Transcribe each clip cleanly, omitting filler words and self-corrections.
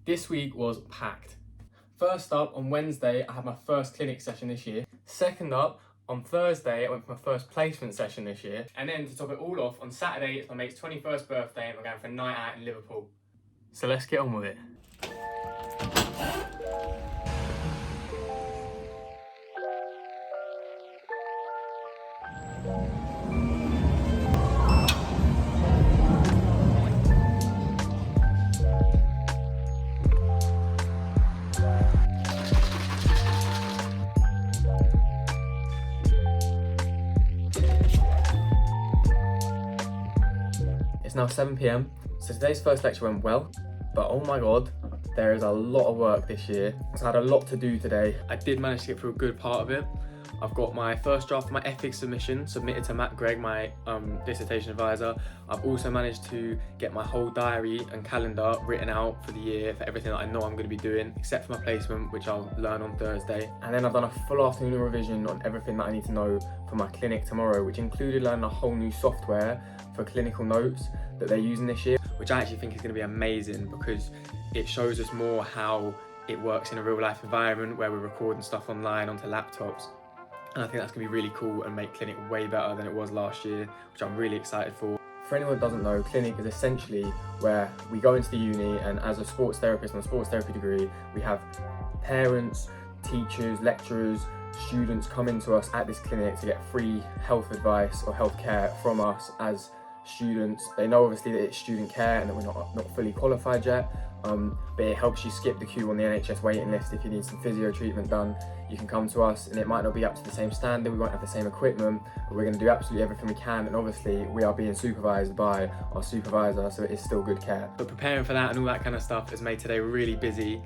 This week was packed. First up, on Wednesday, I had my first clinic session this year. Second up, on Thursday, I went for my first placement session this year. And then to top it all off, on Saturday, it's my mate's 21st birthday and we're going for a night out in Liverpool. So let's get on with it. It's now 7 p.m, so today's first lecture went well, but oh my god, there is a lot of work this year. So I had a lot to do today. I did manage to get through a good part of it. I've got my first draft of my ethics submission submitted to Matt Gregg, my dissertation advisor. I've also managed to get my whole diary and calendar written out for the year for everything that I know I'm going to be doing, except for my placement, which I'll learn on Thursday. And then I've done a full afternoon revision on everything that I need to know for my clinic tomorrow, which included learning a whole new software for clinical notes that they're using this year, which I actually think is going to be amazing because it shows us more how it works in a real life environment where we're recording stuff online onto laptops. And I think that's going to be really cool and make clinic way better than it was last year, which I'm really excited for. For anyone that doesn't know, clinic is essentially where we go into the uni, and as a sports therapist on a sports therapy degree, we have parents, teachers, lecturers, students come into us at this clinic to get free health advice or health care from us as students. They know obviously that it's student care and that we're not fully qualified yet, but it helps you skip the queue on the NHS waiting list. If you need some physio treatment done, you can come to us, and it might not be up to the same standard, we won't have the same equipment, but we're going to do absolutely everything we can, and obviously we are being supervised by our supervisor, so it is still good care. But preparing for that and all that kind of stuff has made today really busy.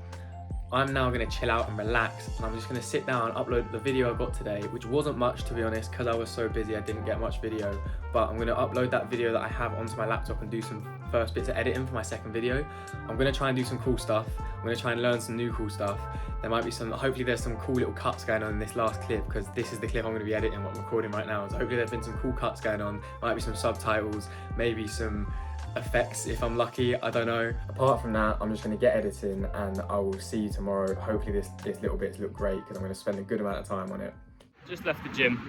I'm now going to chill out and relax, and I'm just going to sit down and upload the video I got today, which wasn't much to be honest, because I was so busy I didn't get much video, but I'm going to upload that video that I have onto my laptop and do some first bits of editing for my second video. I'm going to try and do some cool stuff. I'm going to try and learn some new cool stuff. There might be hopefully there's some cool little cuts going on in this last clip, because this is the clip I'm going to be editing, what I'm recording right now. So hopefully there's been some cool cuts going on, might be some subtitles, maybe some effects if I'm lucky, I don't know. Apart from that, I'm just going to get editing and I will see you tomorrow. Hopefully this little bits look great because I'm going to spend a good amount of time on it. Just left the gym,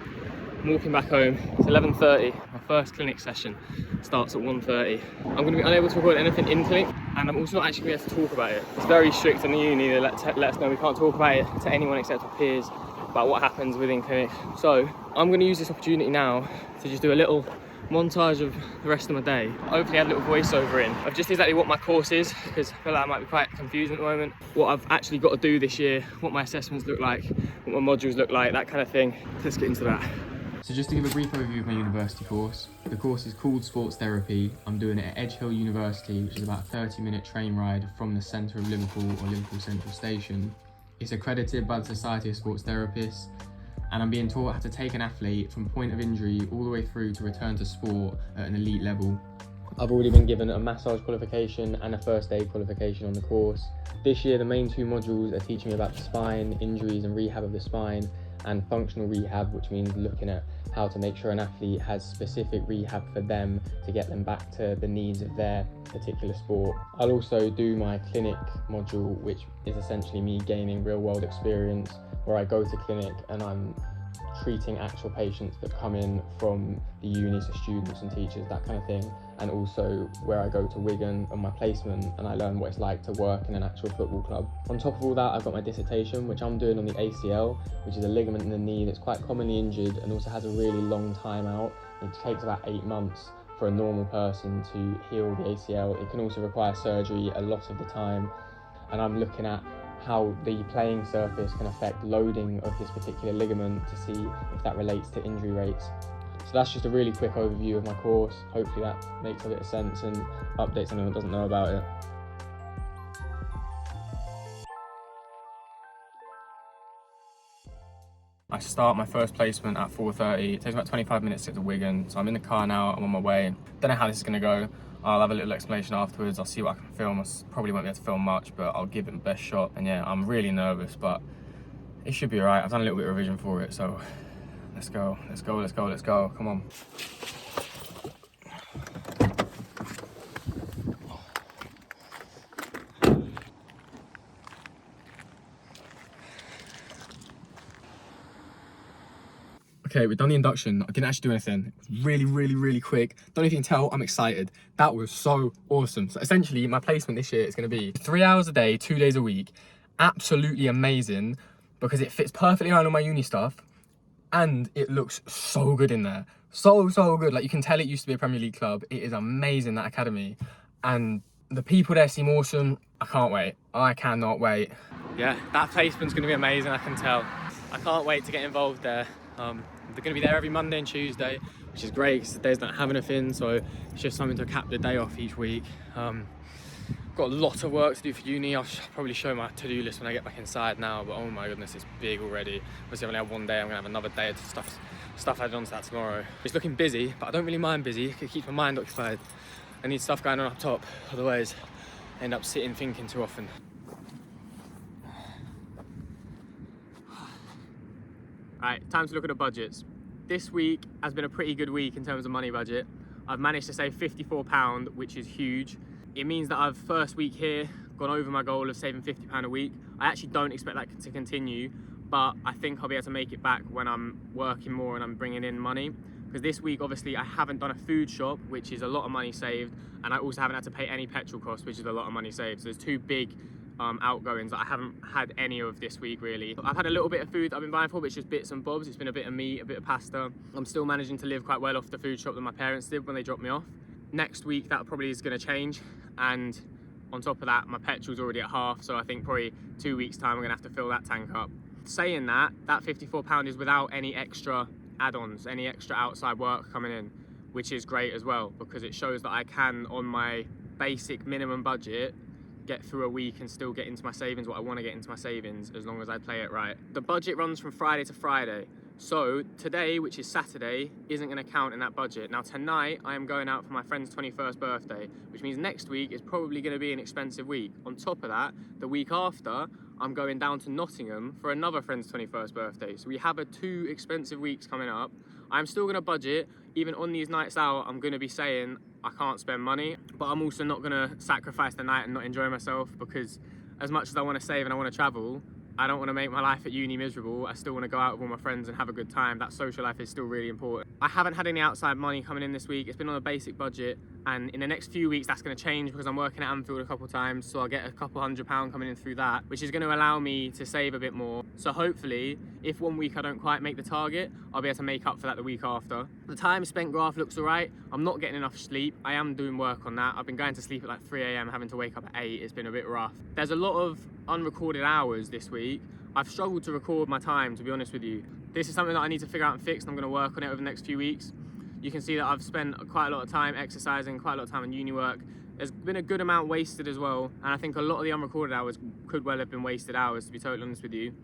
I'm walking back home. It's 11:30, my first clinic session starts at 1:30. I'm going to be unable to record anything in clinic, and I'm also not actually going to be able to talk about it. It's very strict in the uni, they let us know we can't talk about it to anyone except our peers about what happens within clinic. So I'm going to use this opportunity now to just do a little montage of the rest of my day. Hopefully add a little voiceover in of just exactly what my course is, because I feel like I might be quite confusing at the moment. What I've actually got to do this year, what my assessments look like, what my modules look like, that kind of thing. Let's get into that. So just to give a brief overview of my university course, the course is called Sports Therapy. I'm doing it at Edge Hill University, which is about a 30-minute train ride from the centre of Liverpool or Liverpool Central Station. It's accredited by the Society of Sports Therapists, and I'm being taught how to take an athlete from point of injury all the way through to return to sport at an elite level. I've already been given a massage qualification and a first aid qualification on the course. This year the main two modules are teaching me about the spine, injuries and rehab of the spine, and functional rehab, which means looking at how to make sure an athlete has specific rehab for them to get them back to the needs of their particular sport. I'll also do my clinic module, which is essentially me gaining real world experience, where I go to clinic and I'm treating actual patients that come in from the uni, so students and teachers, that kind of thing, and also where I go to Wigan on my placement and I learn what it's like to work in an actual football club. On top of all that, I've got my dissertation, which I'm doing on the ACL, which is a ligament in the knee that's quite commonly injured and also has a really long time out. It takes about 8 months for a normal person to heal the ACL. It can also require surgery a lot of the time, and I'm looking at how the playing surface can affect loading of this particular ligament to see if that relates to injury rates. So that's just a really quick overview of my course. Hopefully that makes a bit of sense and updates anyone that doesn't know about it. I start my first placement at 4:30. It takes about 25 minutes to get to Wigan, so I'm in the car now, I'm on my way. Don't know how this is gonna go. I'll have a little explanation afterwards. I'll see what I can film. I probably won't be able to film much, but I'll give it my best shot. And yeah, I'm really nervous, but it should be all right. I've done a little bit of revision for it, so let's go, let's go, let's go, let's go. Come on. Okay, we've done the induction. I didn't actually do anything. It was really quick. Don't know if you can tell, I'm excited. That was so awesome. So essentially, my placement this year is going to be 3 hours a day, 2 days a week. Absolutely amazing because it fits perfectly around all my uni stuff and it looks so good in there. So good. Like, you can tell it used to be a Premier League club. It is amazing, that academy. And the people there seem awesome. I can't wait. I cannot wait. Yeah, that placement's going to be amazing, I can tell. I can't wait to get involved there. They're going to be there every Monday and Tuesday, which is great because the days don't have anything, so it's just something to cap the day off each week. Got a lot of work to do for uni. I'll probably show my to-do list when I get back inside now, but oh my goodness, it's big already. Obviously, I've only had one day. I'm going to have another day of stuff added onto that tomorrow. It's looking busy, but I don't really mind busy. It keeps my mind occupied. I need stuff going on up top, otherwise I end up sitting thinking too often. Right, time to look at the budgets. This week has been a pretty good week in terms of money budget. I've managed to save £54, which is huge. It means that I've first week here gone over my goal of saving £50 a week. I actually don't expect that to continue, but I think I'll be able to make it back when I'm working more and I'm bringing in money. Because this week, obviously, I haven't done a food shop, which is a lot of money saved, and I also haven't had to pay any petrol costs, which is a lot of money saved. So there's two big outgoings that I haven't had any of this week, really. I've had a little bit of food that I've been buying for, but it's just bits and bobs. It's been a bit of meat, a bit of pasta. I'm still managing to live quite well off the food shop that my parents did when they dropped me off. Next week, that probably is going to change, and on top of that, my petrol's already at half, so I think probably 2 weeks' time I'm going to have to fill that tank up. Saying that £54 is without any extra add-ons, any extra outside work coming in, which is great as well, because it shows that I can, on my basic minimum budget, get through a week and still get into my savings what I want to get into my savings, as long as I play it right. The budget runs from Friday to Friday, so today, which is Saturday, isn't going to count in that budget. Now tonight I am going out for my friend's 21st birthday, which means next week is probably going to be an expensive week. On top of that, the week after I'm going down to Nottingham for another friend's 21st birthday, so we have 2 expensive weeks coming up. I'm still going to budget. Even on these nights out, I'm going to be saying I can't spend money, but I'm also not going to sacrifice the night and not enjoy myself, because as much as I want to save and I want to travel, I don't want to make my life at uni miserable. I still want to go out with all my friends and have a good time. That social life is still really important. I haven't had any outside money coming in this week. It's been on a basic budget, and in the next few weeks that's going to change because I'm working at Anfield a couple of times, so I'll get a couple £100 coming in through that, which is going to allow me to save a bit more. So hopefully, if one week I don't quite make the target, I'll be able to make up for that the week after. The time spent graph looks alright. I'm not getting enough sleep. I am doing work on that. I've been going to sleep at like 3 AM, having to wake up at 8. It's been a bit rough. There's a lot of unrecorded hours this week. I've struggled to record my time, to be honest with you. This is something that I need to figure out and fix, and I'm going to work on it over the next few weeks. You can see that I've spent quite a lot of time exercising, quite a lot of time on uni work. There's been a good amount wasted as well, and I think a lot of the unrecorded hours could well have been wasted hours, to be totally honest with you.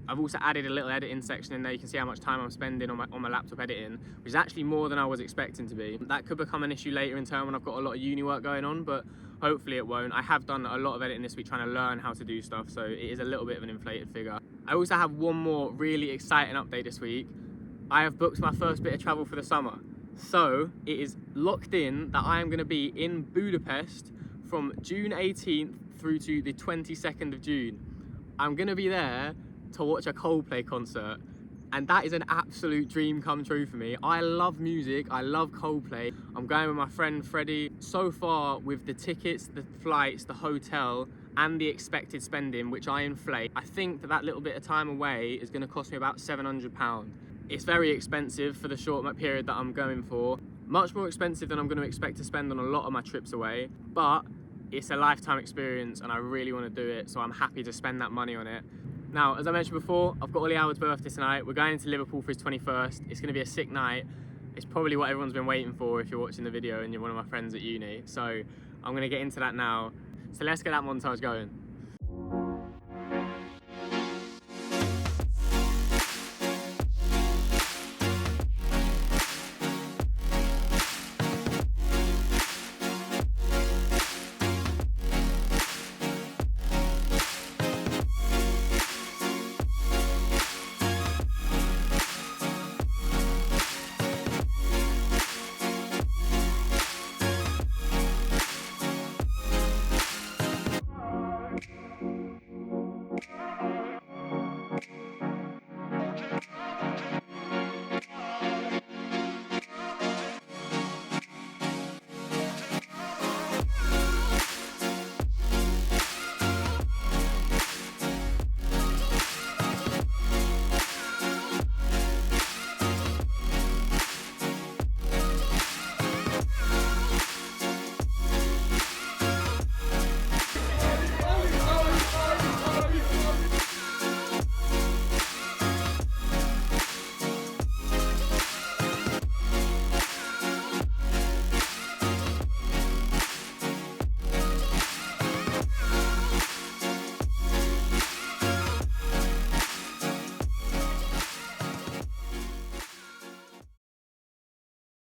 I've also added a little editing section in there. You can see how much time I'm spending on my laptop editing, which is actually more than I was expecting to be. That could become an issue later in term when I've got a lot of uni work going on, but hopefully it won't. I have done a lot of editing this week trying to learn how to do stuff, so it is a little bit of an inflated figure. I also have one more really exciting update this week. I have booked my first bit of travel for the summer. So it is locked in that I am going to be in Budapest from June 18th through to the 22nd of June. I'm going to be there to watch a Coldplay concert, and that is an absolute dream come true for me. I love music, I love Coldplay. I'm going with my friend Freddie. So far, with the tickets, the flights, the hotel, and the expected spending, which I inflate, I think that little bit of time away is going to cost me about £700. It's very expensive for the short period that I'm going for. Much more expensive than I'm going to expect to spend on a lot of my trips away, but it's a lifetime experience and I really want to do it, so I'm happy to spend that money on it. Now, as I mentioned before, I've got Ollie Howard's birthday tonight. We're going into Liverpool for his 21st. It's going to be a sick night. It's probably what everyone's been waiting for if you're watching the video and you're one of my friends at uni. So I'm going to get into that now. So let's get that montage going.